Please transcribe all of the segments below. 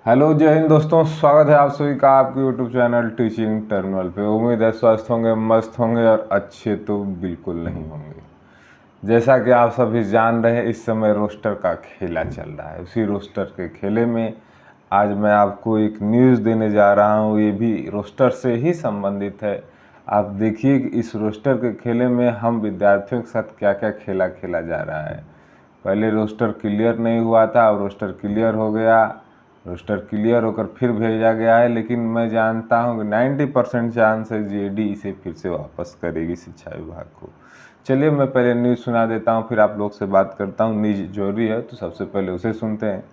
Hello जय हिंद दोस्तों, स्वागत है आप सभी का आपके यूट्यूब चैनल टीचिंग टर्मिनल पे। उम्मीद है स्वस्थ होंगे, मस्त होंगे और अच्छे तो बिल्कुल नहीं होंगे। जैसा कि आप सभी जान रहे हैं, इस समय रोस्टर का खेला चल रहा है। उसी रोस्टर के खेले में आज मैं आपको एक न्यूज़ देने जा रहा हूँ, ये भी रोस्टर से ही संबंधित है। आप देखिए कि इस रोस्टर के खेले में हम विद्यार्थियों के साथ क्या क्या खेला खेला जा रहा है। पहले रोस्टर क्लियर नहीं हुआ था, अब रोस्टर क्लियर हो गया। रोस्टर क्लियर होकर फिर भेजा गया है, लेकिन मैं जानता हूँ कि 90% चांस है जीएडी इसे फिर से वापस करेगी शिक्षा विभाग को। चलिए मैं पहले न्यूज़ सुना देता हूँ, फिर आप लोग से बात करता हूँ। न्यूज़ जरूरी है तो सबसे पहले उसे सुनते हैं।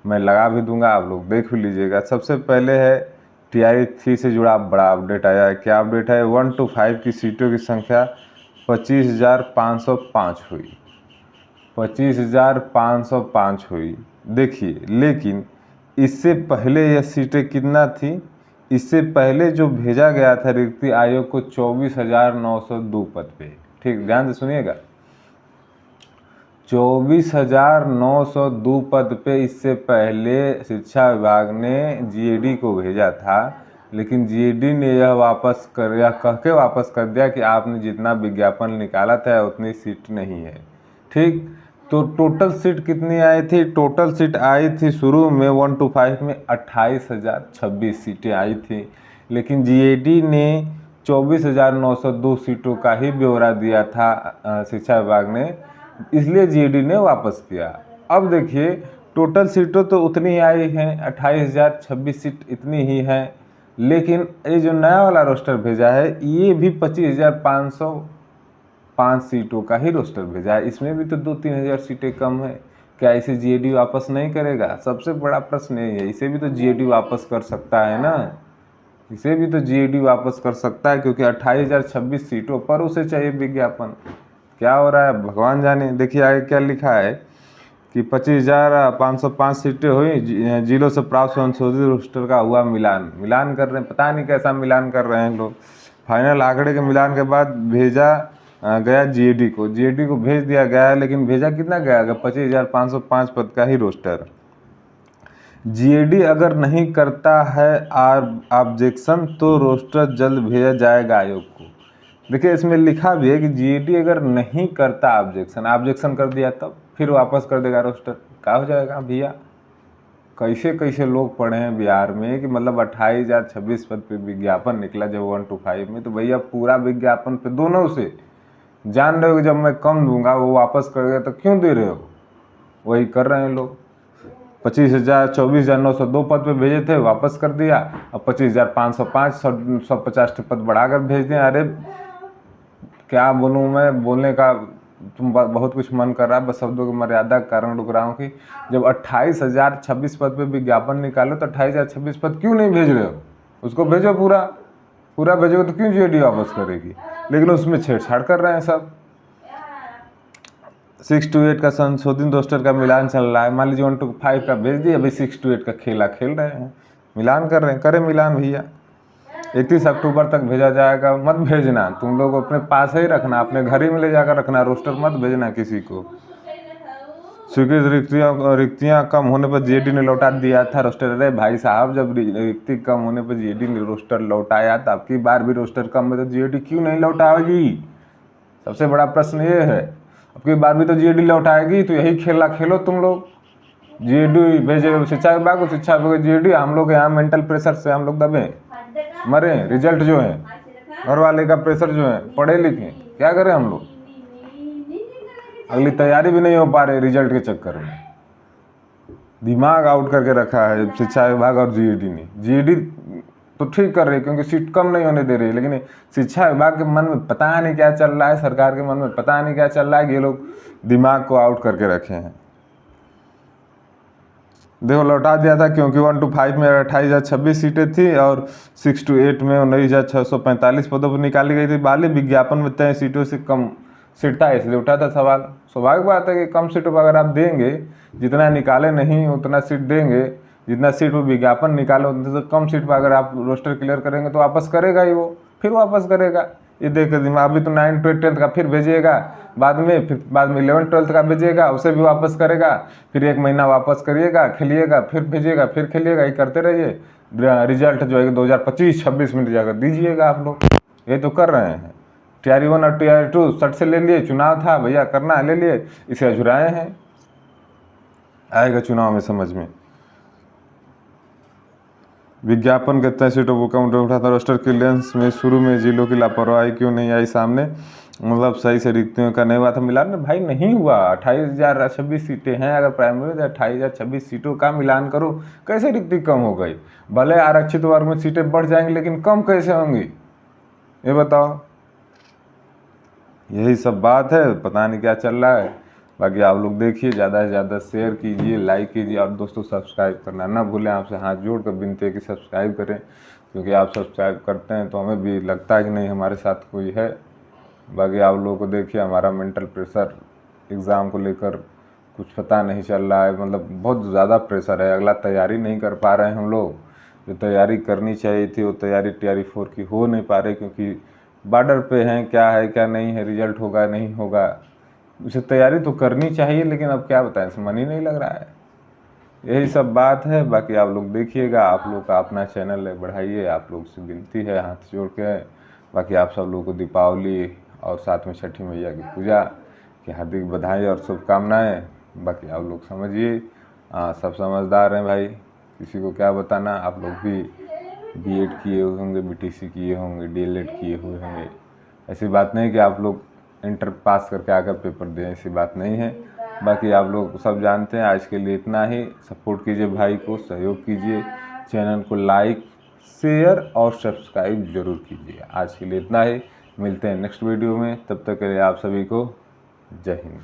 मैं लगा भी दूंगा, आप लोग देख भी लीजिएगा। सबसे पहले है TI-3 से जुड़ा बड़ा अपडेट आया है। क्या अपडेट है? 1 to 5 की सीटों की संख्या 25,505 हुई। 25,505 हुई। देखिए, लेकिन इससे पहले यह सीटें कितना थी? इससे पहले जो भेजा गया था रिक्ति आयोग को 24,902 पद पे। ठीक, ध्यान से सुनिएगा। 24,902 पद पे इससे पहले शिक्षा विभाग ने जीएडी को भेजा था, लेकिन जीएडी ने यह वापस कर या कह के वापस कर दिया कि आपने जितना विज्ञापन निकाला था उतनी सीट नहीं है। ठीक, तो टोटल सीट कितनी आई थी? टोटल सीट आई थी शुरू में 1 to 5 में 28,026 सीटें आई थी, लेकिन जीएडी ने 24,902 सीटों का ही ब्यौरा दिया था शिक्षा विभाग ने, इसलिए जीएडी ने वापस किया। अब देखिए, टोटल सीटों तो उतनी ही आई हैं, 28,026 सीट इतनी ही हैं, लेकिन ये जो नया वाला रोस्टर भेजा है ये भी 25,505 सीटों का ही रोस्टर भेजा है। इसमें भी तो 2-3 हज़ार सीटें कम है। क्या इसे जीएडी वापस नहीं करेगा? सबसे बड़ा प्रश्न यही है। इसे भी तो जीएडी वापस कर सकता है ना, इसे भी तो जीएडी वापस कर सकता है, क्योंकि 28,026 सीटों पर उसे चाहिए विज्ञापन। क्या हो रहा है भगवान जाने। देखिए आगे क्या लिखा है कि 25,505 सीटें हुई, जिलों से प्राप्त संशोधित रोस्टर का हुआ मिलान कर रहे हैं। पता नहीं कैसा मिलान कर रहे हैं लोग। फाइनल आंकड़े के मिलान के बाद भेजा गया जीएडी को भेज दिया गया है, लेकिन भेजा कितना गया? 25,505 पद का ही रोस्टर। जीएडी अगर नहीं करता है ऑब्जेक्शन तो रोस्टर जल्द भेजा जाएगा आयोग को। देखिए इसमें लिखा भी है कि जीएडी अगर नहीं करता ऑब्जेक्शन कर दिया तब फिर वापस कर देगा रोस्टर। क्या हो जाएगा भैया? कैसे कैसे लोग पढ़े हैं बिहार में कि मतलब 28,026 पद पे विज्ञापन निकला जब 1 to 5 में, तो भैया पूरा विज्ञापन पे दोनों से जान रहे हो कि जब मैं कम दूंगा वो वापस कर देगा, तो क्यों दे रहे हो? वही कर रहे हैं लोग। 24,902 पद पे भेजे थे, वापस कर दिया। अब 25,505 150 पद बढ़ाकर भेज दिए। अरे क्या बोलूँ मैं, बोलने का तुम बहुत कुछ मन कर रहा है, बस शब्दों की मर्यादा के कारण रुक रहा हूँ कि जब 28,026 पद पे विज्ञापन निकालो तो 28,026 पद क्यों नहीं भेज रहे हो? उसको भेजो, पूरा भेजोगे तो क्यों जीएडी वापस करेगी? लेकिन उसमें छेड़छाड़ कर रहे हैं सब। 6 to 8 का संशोधित रोस्टर का मिलान चल रहा है। मान लीजिए 1 to 5 का भेज दिया, अभी 6 to 8 का खेला खेल रहे हैं, मिलान कर रहे हैं। करें मिलान भैया। 31 अक्टूबर तक भेजा जाएगा। मत भेजना, तुम लोग अपने पास ही रखना, अपने घर ही में ले जाकर रखना, रोस्टर मत भेजना किसी को। स्वीकृत रिक्तियाँ कम होने पर जीएडी ने लौटा दिया था रोस्टर। अरे भाई साहब, जब रिक्ति कम होने पर जीएडी ने रोस्टर लौटाया तो अब की बार भी रोस्टर कम है तो जीएडी क्यों नहीं लौटाएगी? सबसे बड़ा प्रश्न ये है। अब की बार भी तो जीएडी लौटाएगी, तो यही खेला खेलो तुम लोग। जीएडी भेजे शिक्षा विभाग को, शिक्षा विभाग जीएडी। हम लोग यहाँ मेंटल प्रेशर से हम लोग दबे मरे। रिजल्ट जो है, घर वाले का प्रेशर जो है, पढ़े लिखे, क्या करें हम लोग? अगली तैयारी भी नहीं हो पा रही रिजल्ट के चक्कर में। दिमाग आउट करके रखा है शिक्षा विभाग और जीएडी ने। जीएडी तो ठीक कर रही है क्योंकि सीट कम नहीं होने दे रही है, लेकिन शिक्षा विभाग के मन में पता नहीं क्या चल रहा है, सरकार के मन में पता नहीं क्या चल रहा है कि ये लोग दिमाग को आउट करके रखे हैं। देखो लौटा दिया था, क्योंकि 1 to 5 में 28,026 सीटें थी और 6 to 8 में 19,645 पदों पर निकाली गई थी। बाली विज्ञापन में तय सीटों से कम सीट था, इसलिए उठा था सवाल। स्वाभाविक बात है कि कम सीटों पर अगर आप देंगे, जितना निकाले नहीं उतना सीट देंगे, जितना सीट पर विज्ञापन निकाले उतने से कम सीट पर अगर आप रोस्टर क्लियर करेंगे तो वापस करेगा ही वो, फिर वापस करेगा। ये देख दिमाग, अभी तो 9 12th का फिर भेजिएगा, बाद में 11 12th का भेजिएगा, उसे भी वापस करेगा, फिर 1 महीना वापस करिएगा, खेलिएगा, फिर भेजिएगा, फिर खेलिएगा, ये करते रहिए। रिजल्ट जो है 2025-26 में जाकर दीजिएगा आप लोग। ये तो कर रहे हैं। Tier 1 और Tier 2 सट से ले लिए, चुनाव था भैया करना है, ले लिए, इसे अझुराए हैं। आएगा चुनाव में समझ में। विज्ञापन कितने सीटों को कम उठा था, रोस्टर क्लियरेंस में शुरू में जिलों की लापरवाही क्यों नहीं आई सामने, मतलब सही से रिक्तियों का नहीं हुआ था मिलान में। भाई नहीं हुआ, 28,026 सीटें हैं, अगर प्राइमरी में 28,026 सीटों का मिलान करो, कैसे रिक्ति कम हो गई। भले आरक्षित वर्ग में सीटें बढ़ जाएंगी, लेकिन कम कैसे होंगी ये बताओ। यही सब बात है, पता नहीं क्या चल रहा है। बाकी आप लोग देखिए, ज़्यादा से ज़्यादा शेयर कीजिए, लाइक कीजिए, और दोस्तों सब्सक्राइब करना ना भूलें। आपसे हाथ जोड़ कर विनती है कि सब्सक्राइब करें, क्योंकि आप सब्सक्राइब करते हैं तो हमें भी लगता है कि नहीं हमारे साथ कोई है। बाकी आप लोगों को देखिए, हमारा मेंटल प्रेशर एग्ज़ाम को लेकर कुछ पता नहीं चल रहा है, मतलब बहुत ज़्यादा प्रेशर है। अगला तैयारी नहीं कर पा रहे हैं हम लोग, जो तैयारी करनी चाहिए थी वो तैयारी Tier 4 की हो नहीं पा रही, क्योंकि बॉर्डर पे हैं, क्या है क्या नहीं है, रिजल्ट होगा नहीं होगा। उसे तैयारी तो करनी चाहिए, लेकिन अब क्या बताएं, मन ही नहीं लग रहा है। यही सब बात है। बाकी आप लोग देखिएगा, आप लोग का अपना चैनल है, बढ़ाइए, आप लोग से विनती है हाथ जोड़ के। बाकी आप सब लोगों को दीपावली और साथ में छठी मैया की पूजा की हार्दिक बधाई और शुभकामनाएँ। बाकी आप लोग समझिए, सब समझदार हैं भाई, किसी को क्या बताना। आप लोग भी B.Ed किए हुए होंगे, BTC किए होंगे, DLED किए हुए होंगे। ऐसी बात नहीं कि आप लोग इंटर पास करके आकर पेपर दें, ऐसी बात नहीं है। बाकी आप लोग सब जानते हैं। आज के लिए इतना ही। सपोर्ट कीजिए भाई को, सहयोग कीजिए, चैनल को लाइक शेयर और सब्सक्राइब जरूर कीजिए। आज के लिए इतना ही, मिलते हैं नेक्स्ट वीडियो में, तब तक के लिए आप सभी को जय हिंद।